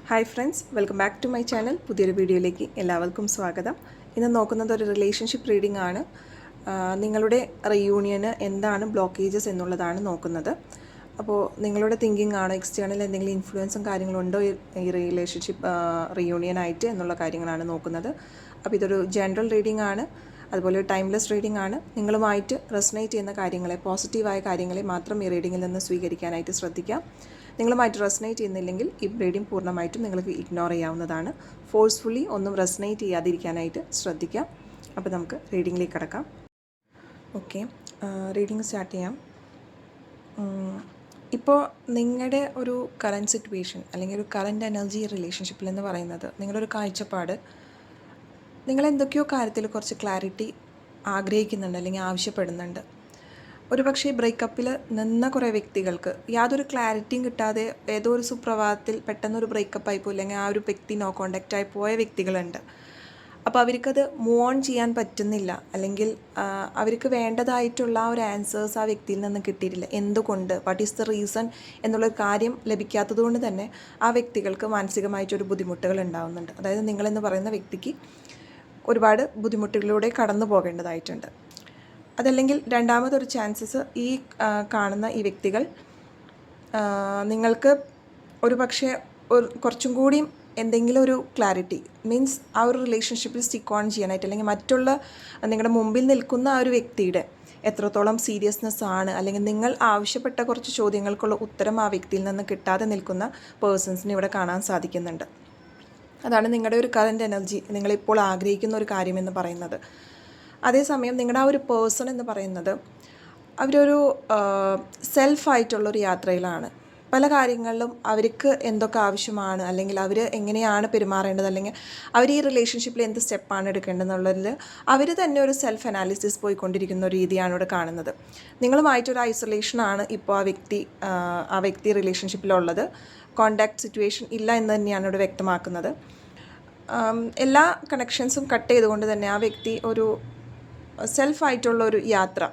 Hi friends, welcome back to my channel. പുതിയൊരു വീഡിയോയിലേക്ക് എല്ലാവർക്കും സ്വാഗതം. ഇന്ന് നോക്കുന്നത് ഒരു റിലേഷൻഷിപ്പ് റീഡിംഗ് ആണ്. നിങ്ങളുടെ റിയൂണിയന് എന്താണ് ബ്ലോക്കേജസ് എന്നുള്ളതാണ് നോക്കുന്നത്. അപ്പോൾ നിങ്ങളുടെ തിങ്കിങ് ആണോ, എക്സ്റ്റേണൽ എന്തെങ്കിലും ഇൻഫ്ലുവൻസും കാര്യങ്ങളും ഉണ്ടോ ഈ റിലേഷൻഷിപ്പ് റിയൂണിയനായിട്ട് എന്നുള്ള കാര്യങ്ങളാണ് നോക്കുന്നത്. അപ്പോൾ ഇതൊരു ജനറൽ റീഡിംഗ് ആണ്, അതുപോലെ ടൈംലെസ് റീഡിംഗ് ആണ്. നിങ്ങളുമായിട്ട് റെസനേറ്റ് ചെയ്യുന്ന കാര്യങ്ങളെ, പോസിറ്റീവായ കാര്യങ്ങളെ മാത്രം ഈ റീഡിങ്ങിൽ നിന്ന് സ്വീകരിക്കാനായിട്ട് ശ്രദ്ധിക്കാം. നിങ്ങളുമായിട്ട് റെസനേറ്റ് ചെയ്യുന്നില്ലെങ്കിൽ ഈ റീഡിംഗ് പൂർണ്ണമായിട്ടും നിങ്ങൾക്ക് ഇഗ്നോർ ചെയ്യാവുന്നതാണ്. ഫോഴ്സ്ഫുള്ളി ഒന്നും റെസനേറ്റ് ചെയ്യാതിരിക്കാനായിട്ട് ശ്രദ്ധിക്കാം. അപ്പോൾ നമുക്ക് റീഡിങ്ങിലേക്ക് കിടക്കാം. ഓക്കെ, റീഡിംഗ് സ്റ്റാർട്ട് ചെയ്യാം. ഇപ്പോൾ നിങ്ങളുടെ ഒരു കറൻറ്റ് സിറ്റുവേഷൻ അല്ലെങ്കിൽ ഒരു കറൻറ്റ് എനർജി റിലേഷൻഷിപ്പിൽ എന്ന് പറയുന്നത്, നിങ്ങളുടെ ഒരു കാഴ്ചപ്പാട്, നിങ്ങൾ എന്തൊക്കെയോ കാര്യത്തിൽ കുറച്ച് ക്ലാരിറ്റി ആഗ്രഹിക്കുന്നുണ്ട് അല്ലെങ്കിൽ ആവശ്യപ്പെടുന്നുണ്ട്. ഒരു പക്ഷേ ബ്രേക്കപ്പിൽ നിന്ന കുറേ വ്യക്തികൾക്ക് യാതൊരു ക്ലാരിറ്റിയും കിട്ടാതെ ഏതോ ഒരു സുപ്രഭാതത്തിൽ പെട്ടെന്നൊരു ബ്രേക്കപ്പായി പോയി, അല്ലെങ്കിൽ ആ ഒരു വ്യക്തി നോ കോണ്ടാക്റ്റായി പോയ വ്യക്തികളുണ്ട്. അപ്പോൾ അവർക്കത് മൂവ് ഓൺ ചെയ്യാൻ പറ്റുന്നില്ല, അല്ലെങ്കിൽ അവർക്ക് വേണ്ടതായിട്ടുള്ള ആ ഒരു ആൻസേഴ്സ് ആ വ്യക്തിയിൽ നിന്ന് കിട്ടിയിട്ടില്ല. എന്തുകൊണ്ട്, വാട്ട് ഈസ് ദ റീസൺ എന്നുള്ളൊരു കാര്യം ലഭിക്കാത്തതുകൊണ്ട് തന്നെ ആ വ്യക്തികൾക്ക് മാനസികമായിട്ടൊരു ബുദ്ധിമുട്ടുകൾ ഉണ്ടാകുന്നുണ്ട്. അതായത് നിങ്ങളെന്ന് പറയുന്ന വ്യക്തിക്ക് ഒരുപാട് ബുദ്ധിമുട്ടുകളിലൂടെ കടന്നു പോകേണ്ടതായിട്ടുണ്ട്. അതല്ലെങ്കിൽ രണ്ടാമതൊരു ചാൻസസ്, ഈ കാണുന്ന ഈ വ്യക്തികൾ നിങ്ങൾക്ക് ഒരു പക്ഷേ കുറച്ചും കൂടിയും എന്തെങ്കിലും ഒരു ക്ലാരിറ്റി, മീൻസ് ആ ഒരു റിലേഷൻഷിപ്പിൽ സ്റ്റിക്ക് ഓൺ ചെയ്യാനായിട്ട്, അല്ലെങ്കിൽ മറ്റുള്ള നിങ്ങളുടെ മുമ്പിൽ നിൽക്കുന്ന ആ ഒരു വ്യക്തിയുടെ എത്രത്തോളം സീരിയസ്നെസ് ആണ്, അല്ലെങ്കിൽ നിങ്ങൾ ആവശ്യപ്പെട്ട കുറച്ച് ചോദ്യങ്ങൾക്കുള്ള ഉത്തരം ആ വ്യക്തിയിൽ നിന്ന് കിട്ടാതെ നിൽക്കുന്ന പേഴ്സൺസിനെ ഇവിടെ കാണാൻ സാധിക്കുന്നുണ്ട്. അതാണ് നിങ്ങളുടെ ഒരു കറൻറ്റ് എനർജി, നിങ്ങളിപ്പോൾ ആഗ്രഹിക്കുന്ന ഒരു കാര്യമെന്ന് പറയുന്നത്. അതേസമയം നിങ്ങളുടെ ആ ഒരു പേഴ്സൺ എന്ന് പറയുന്നത് അവരൊരു സെൽഫായിട്ടുള്ളൊരു യാത്രയിലാണ്. പല കാര്യങ്ങളിലും അവർക്ക് എന്തൊക്കെ ആവശ്യമാണ്, അല്ലെങ്കിൽ അവർ എങ്ങനെയാണ് പെരുമാറേണ്ടത്, അല്ലെങ്കിൽ അവർ ഈ റിലേഷൻഷിപ്പിൽ എന്ത് സ്റ്റെപ്പാണ് എടുക്കേണ്ടതെന്നുള്ളതിൽ അവർ തന്നെ ഒരു സെൽഫ് അനാലിസിസ് പോയിക്കൊണ്ടിരിക്കുന്ന ഒരു രീതിയാണ് ഇവിടെ കാണുന്നത്. നിങ്ങളുമായിട്ടൊരു ഐസൊലേഷനാണ് ഇപ്പോൾ ആ വ്യക്തി റിലേഷൻഷിപ്പിലുള്ളത്. കോണ്ടാക്ട് സിറ്റുവേഷൻ ഇല്ല എന്ന് തന്നെയാണ് ഇവിടെ വ്യക്തമാക്കുന്നത്. എല്ലാ കണക്ഷൻസും കട്ട് ചെയ്തുകൊണ്ട് തന്നെ ആ വ്യക്തി ഒരു സെൽഫായിട്ടുള്ളൊരു യാത്ര,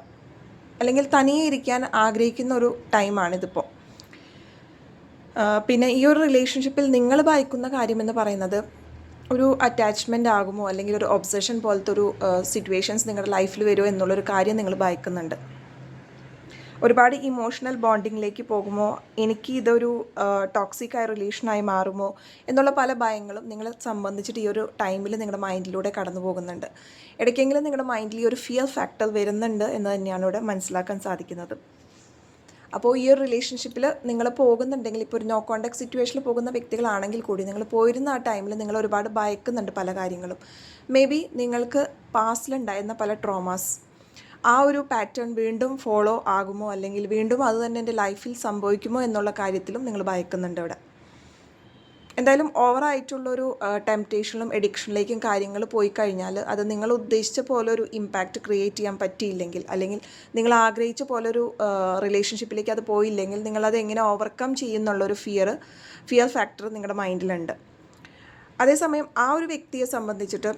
അല്ലെങ്കിൽ തനിയെ ഇരിക്കാൻ ആഗ്രഹിക്കുന്ന ഒരു ടൈമാണിതിപ്പോൾ. പിന്നെ ഈ ഒരു റിലേഷൻഷിപ്പിൽ നിങ്ങൾ ഭയക്കുന്ന കാര്യമെന്ന് പറയുന്നത് ഒരു അറ്റാച്ച്മെൻ്റ് ആകുമോ, അല്ലെങ്കിൽ ഒരു ഒബ്സഷൻ പോലത്തെ ഒരു സിറ്റുവേഷൻസ് നിങ്ങളുടെ ലൈഫിൽ വരുമോ എന്നുള്ളൊരു കാര്യം നിങ്ങൾ ഭയക്കുന്നുണ്ട്. ഒരുപാട് ഇമോഷണൽ ബോണ്ടിങ്ങിലേക്ക് പോകുമോ, എനിക്ക് ഇതൊരു ടോക്സിക് ആയ റിലേഷനായി മാറുമോ എന്നുള്ള പല ഭയങ്ങളും നിങ്ങളെ സംബന്ധിച്ചിട്ട് ഈ ഒരു ടൈമിൽ നിങ്ങളുടെ മൈൻഡിലൂടെ കടന്നു പോകുന്നുണ്ട്. ഇടയ്ക്കെങ്കിലും നിങ്ങളുടെ മൈൻഡിൽ ഈ ഒരു ഫിയർ ഫാക്ടർ വരുന്നുണ്ട് എന്ന് തന്നെയാണ് ഇവിടെ മനസ്സിലാക്കാൻ സാധിക്കുന്നത്. അപ്പോൾ ഈ ഒരു റിലേഷൻഷിപ്പിൽ നിങ്ങൾ പോകുന്നുണ്ടെങ്കിൽ, ഇപ്പോൾ ഒരു നോ കോണ്ടാക്ട് സിറ്റുവേഷനിൽ പോകുന്ന വ്യക്തികളാണെങ്കിൽ കൂടി, നിങ്ങൾ പോയിരുന്ന ആ ടൈമിൽ നിങ്ങൾ ഒരുപാട് ഭയക്കുന്നുണ്ട് പല കാര്യങ്ങളും. മേ ബി നിങ്ങൾക്ക് പാസ്റ്റിലുണ്ടായിരുന്ന പല ട്രോമാസ്, ആ ഒരു പാറ്റേൺ വീണ്ടും ഫോളോ ആകുമോ, അല്ലെങ്കിൽ വീണ്ടും അത് തന്നെ എൻ്റെ ലൈഫിൽ സംഭവിക്കുമോ എന്നുള്ള കാര്യത്തിലും നിങ്ങൾ ഭയക്കുന്നുണ്ട് ഇവിടെ. എന്തായാലും ഓവറായിട്ടുള്ളൊരു ടെംപ്റ്റേഷനിലും എഡിക്ഷനിലേക്കും കാര്യങ്ങൾ പോയി കഴിഞ്ഞാൽ അത് നിങ്ങൾ ഉദ്ദേശിച്ച പോലെ ഒരു ഇമ്പാക്റ്റ് ക്രിയേറ്റ് ചെയ്യാൻ പറ്റിയില്ലെങ്കിൽ, അല്ലെങ്കിൽ നിങ്ങൾ ആഗ്രഹിച്ച പോലൊരു റിലേഷൻഷിപ്പിലേക്ക് അത് പോയില്ലെങ്കിൽ നിങ്ങളത് എങ്ങനെ ഓവർകം ചെയ്യുന്നുള്ളൊരു ഫിയർ ഫാക്ടർ നിങ്ങളുടെ മൈൻഡിലുണ്ട്. അതേസമയം ആ ഒരു വ്യക്തിയെ സംബന്ധിച്ചിട്ട്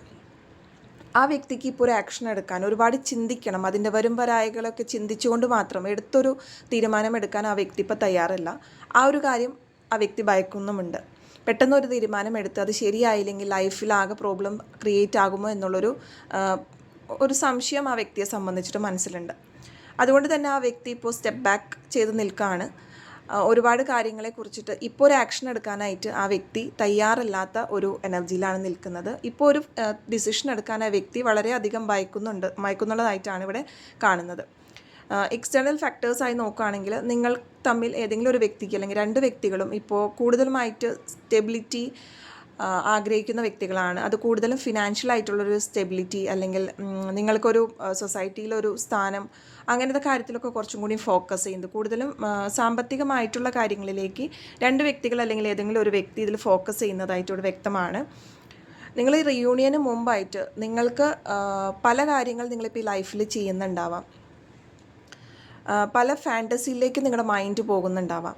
ആ വ്യക്തിക്ക് ഇപ്പോൾ ഒരു ആക്ഷൻ എടുക്കാൻ ഒരുപാട് ചിന്തിക്കണം. അതിൻ്റെ വരും വരായകളൊക്കെ ചിന്തിച്ചുകൊണ്ട് മാത്രം എടുത്തൊരു തീരുമാനം എടുക്കാൻ ആ വ്യക്തി ഇപ്പോൾ തയ്യാറല്ല. ആ ഒരു കാര്യം ആ വ്യക്തി ഭയക്കുന്നുമുണ്ട്. പെട്ടെന്നൊരു തീരുമാനം എടുത്ത് അത് ശരിയായില്ലെങ്കിൽ ലൈഫിലാകെ പ്രോബ്ലം ക്രിയേറ്റ് ആകുമോ എന്നുള്ളൊരു സംശയം ആ വ്യക്തിയെ സംബന്ധിച്ചിട്ട് മനസ്സിലുണ്ട്. അതുകൊണ്ട് തന്നെ ആ വ്യക്തി ഇപ്പോൾ സ്റ്റെപ്പ് ബാക്ക് ചെയ്ത് നിൽക്കുകയാണ്. ഒരുപാട് കാര്യങ്ങളെക്കുറിച്ചിട്ട് ഇപ്പോൾ ഒരു ആക്ഷൻ എടുക്കാനായിട്ട് ആ വ്യക്തി തയ്യാറല്ലാത്ത ഒരു എനർജിയിലാണ് നിൽക്കുന്നത്. ഇപ്പോൾ ഒരു ഡിസിഷൻ എടുക്കാൻ ആ വ്യക്തി വളരെയധികം ഭയക്കുന്നുള്ളതായിട്ടാണ് ഇവിടെ കാണുന്നത്. എക്സ്റ്റേണൽ ഫാക്ടേഴ്സായി നോക്കുകയാണെങ്കിൽ നിങ്ങൾ തമ്മിൽ ഏതെങ്കിലും ഒരു വ്യക്തിക്ക്, അല്ലെങ്കിൽ രണ്ട് വ്യക്തികളും ഇപ്പോൾ കൂടുതലുമായിട്ട് സ്റ്റെബിലിറ്റി ആഗ്രഹിക്കുന്ന വ്യക്തികളാണ്. അത് കൂടുതലും ഫിനാൻഷ്യൽ ആയിട്ടുള്ളൊരു സ്റ്റെബിലിറ്റി, അല്ലെങ്കിൽ നിങ്ങൾക്കൊരു സൊസൈറ്റിയിലൊരു സ്ഥാനം, അങ്ങനത്തെ കാര്യത്തിലൊക്കെ കുറച്ചും കൂടി ഫോക്കസ് ചെയ്യുന്നത്, കൂടുതലും സാമ്പത്തികമായിട്ടുള്ള കാര്യങ്ങളിലേക്ക് രണ്ട് വ്യക്തികൾ അല്ലെങ്കിൽ ഏതെങ്കിലും ഒരു വ്യക്തി ഇതിൽ ഫോക്കസ് ചെയ്യുന്നതായിട്ട് ഇവിടെ വ്യക്തമാണ്. നിങ്ങൾ ഈ റിയൂണിയന് മുമ്പായിട്ട് നിങ്ങൾക്ക് പല കാര്യങ്ങൾ നിങ്ങളിപ്പോൾ ഈ ലൈഫിൽ ചെയ്യുന്നുണ്ടാവാം. പല ഫാൻറ്റസിയിലേക്ക് നിങ്ങളുടെ മൈൻഡ് പോകുന്നുണ്ടാവാം.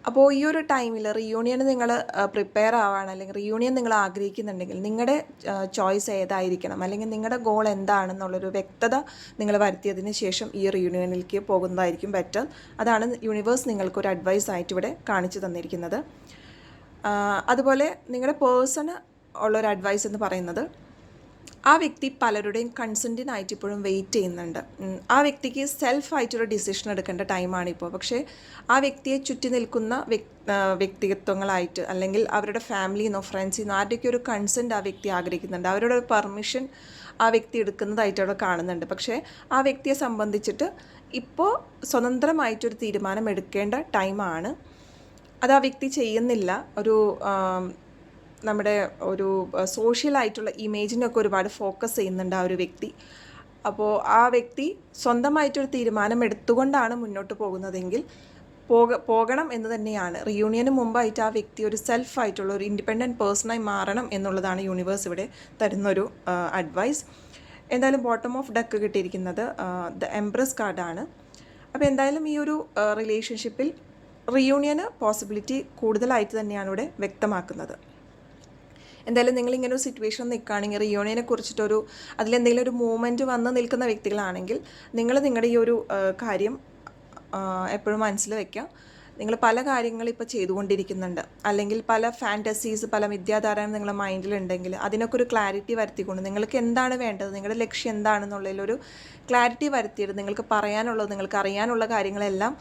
അപ്പോൾ ഈ ഒരു ടൈമിൽ റിയൂണിയന് നിങ്ങൾ പ്രിപ്പയർ ആവാണ്, അല്ലെങ്കിൽ റിയൂണിയൻ നിങ്ങൾ ആഗ്രഹിക്കുന്നുണ്ടെങ്കിൽ നിങ്ങളുടെ ചോയ്സ് ഏതായിരിക്കണം, അല്ലെങ്കിൽ നിങ്ങളുടെ ഗോൾ എന്താണെന്നുള്ളൊരു വ്യക്തത നിങ്ങൾ വരുത്തിയതിന് ശേഷം ഈ റിയൂണിയനിലേക്ക് പോകുന്നതായിരിക്കും ബെറ്റർ. അതാണ് യൂണിവേഴ്സ് നിങ്ങൾക്കൊരു അഡ്വൈസ് ആയിട്ട് ഇവിടെ കാണിച്ചു തന്നിരിക്കുന്നത്. അതുപോലെ നിങ്ങളുടെ പേഴ്സണ് ഉള്ളൊരു അഡ്വൈസ് എന്ന് പറയുന്നത്, ആ വ്യക്തി പലരുടെയും കൺസെൻറ്റിനായിട്ട് ഇപ്പോഴും വെയിറ്റ് ചെയ്യുന്നുണ്ട്. ആ വ്യക്തിക്ക് സെൽഫായിട്ടൊരു ഡിസിഷൻ എടുക്കേണ്ട ടൈമാണിപ്പോൾ. പക്ഷേ ആ വ്യക്തിയെ ചുറ്റി നിൽക്കുന്ന വ്യക്തിത്വങ്ങളായിട്ട് അല്ലെങ്കിൽ അവരുടെ ഫാമിലിന്നോ ഫ്രണ്ട്സിന്നോ ആരുടെയൊക്കെ ഒരു കൺസെൻറ്റ് ആ വ്യക്തി ആഗ്രഹിക്കുന്നുണ്ട്. അവരുടെ ഒരു പെർമിഷൻ ആ വ്യക്തി എടുക്കുന്നതായിട്ട് അവിടെ കാണുന്നുണ്ട്. പക്ഷേ ആ വ്യക്തിയെ സംബന്ധിച്ചിട്ട് ഇപ്പോൾ സ്വതന്ത്രമായിട്ടൊരു തീരുമാനം എടുക്കേണ്ട ടൈമാണ്. അത് ആ വ്യക്തി ചെയ്യുന്നില്ല. നമ്മുടെ ഒരു സോഷ്യലായിട്ടുള്ള ഇമേജിനൊക്കെ ഒരുപാട് ഫോക്കസ് ചെയ്യുന്നുണ്ട് ആ ഒരു വ്യക്തി. അപ്പോൾ ആ വ്യക്തി സ്വന്തമായിട്ടൊരു തീരുമാനം എടുത്തുകൊണ്ടാണ് മുന്നോട്ട് പോകുന്നതെങ്കിൽ പോകണം എന്ന് തന്നെയാണ്. റിയൂണിയന് മുമ്പായിട്ട് ആ വ്യക്തി ഒരു സെൽഫായിട്ടുള്ള ഒരു ഇൻഡിപെൻഡൻറ്റ് പേഴ്സണായി മാറണം എന്നുള്ളതാണ് യൂണിവേഴ്സ് ഇവിടെ തരുന്നൊരു അഡ്വൈസ്. എന്തായാലും ബോട്ടം ഓഫ് ഡെക്ക് കിട്ടിയിരിക്കുന്നത് ദ എംപ്രസ് കാർഡാണ്. അപ്പോൾ എന്തായാലും ഈ ഒരു റിലേഷൻഷിപ്പിൽ റിയൂണിയന് പോസിബിലിറ്റി കൂടുതലായിട്ട് തന്നെയാണ് ഇവിടെ വ്യക്തമാക്കുന്നത്. എന്തായാലും നിങ്ങളിങ്ങനെ ഒരു സിറ്റുവേഷൻ നിൽക്കുകയാണെങ്കിൽ, റിയൂണിയനെ കുറിച്ചിട്ടൊരു അതിലെന്തെങ്കിലും ഒരു മൂവ്മെൻറ്റ് വന്ന് നിൽക്കുന്ന വ്യക്തികളാണെങ്കിൽ നിങ്ങളുടെ ഈ ഒരു കാര്യം എപ്പോഴും മനസ്സിൽ വയ്ക്കുക. നിങ്ങൾ പല കാര്യങ്ങൾ ഇപ്പോൾ ചെയ്തുകൊണ്ടിരിക്കുന്നുണ്ട്, അല്ലെങ്കിൽ പല ഫാൻറ്റസീസ്, പല വിദ്യാധാരണ നിങ്ങളുടെ മൈൻഡിലുണ്ടെങ്കിൽ അതിനൊക്കെ ഒരു ക്ലാരിറ്റി വരുത്തിക്കൊണ്ട് നിങ്ങൾക്ക് എന്താണ് വേണ്ടത്, നിങ്ങളുടെ ലക്ഷ്യം എന്താണെന്നുള്ളതിലൊരു ക്ലാരിറ്റി വരുത്തിയിട്ട് നിങ്ങൾക്ക് പറയാനുള്ളത്, നിങ്ങൾക്ക് അറിയാനുള്ള കാര്യങ്ങളെല്ലാം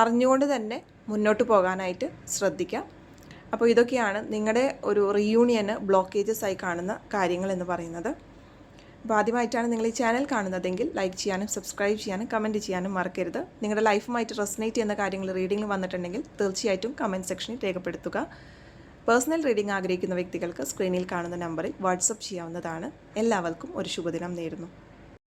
അറിഞ്ഞുകൊണ്ട് തന്നെ മുന്നോട്ട് പോകാനായിട്ട് ശ്രദ്ധിക്കാം. അപ്പോൾ ഇതൊക്കെയാണ് നിങ്ങളുടെ ഒരു റിയൂണിയന് ബ്ലോക്കേജസ് ആയി കാണുന്ന കാര്യങ്ങൾ എന്ന് പറയുന്നത്. അപ്പോൾ ആദ്യമായിട്ടാണ് നിങ്ങൾ ഈ ചാനൽ കാണുന്നതെങ്കിൽ ലൈക്ക് ചെയ്യാനും സബ്സ്ക്രൈബ് ചെയ്യാനും കമൻറ്റ് ചെയ്യാനും മറക്കരുത്. നിങ്ങളുടെ ലൈഫുമായിട്ട് റെസനേറ്റ് ചെയ്യുന്ന കാര്യങ്ങൾ റീഡിങ്ങിൽ വന്നിട്ടുണ്ടെങ്കിൽ തീർച്ചയായിട്ടും കമൻറ്റ് സെക്ഷനിൽ രേഖപ്പെടുത്തുക. പേഴ്സണൽ റീഡിംഗ് ആഗ്രഹിക്കുന്ന വ്യക്തികൾക്ക് സ്ക്രീനിൽ കാണുന്ന നമ്പറിൽ വാട്സപ്പ് ചെയ്യാവുന്നതാണ്. എല്ലാവർക്കും ഒരു ശുഭദിനം നേരുന്നു.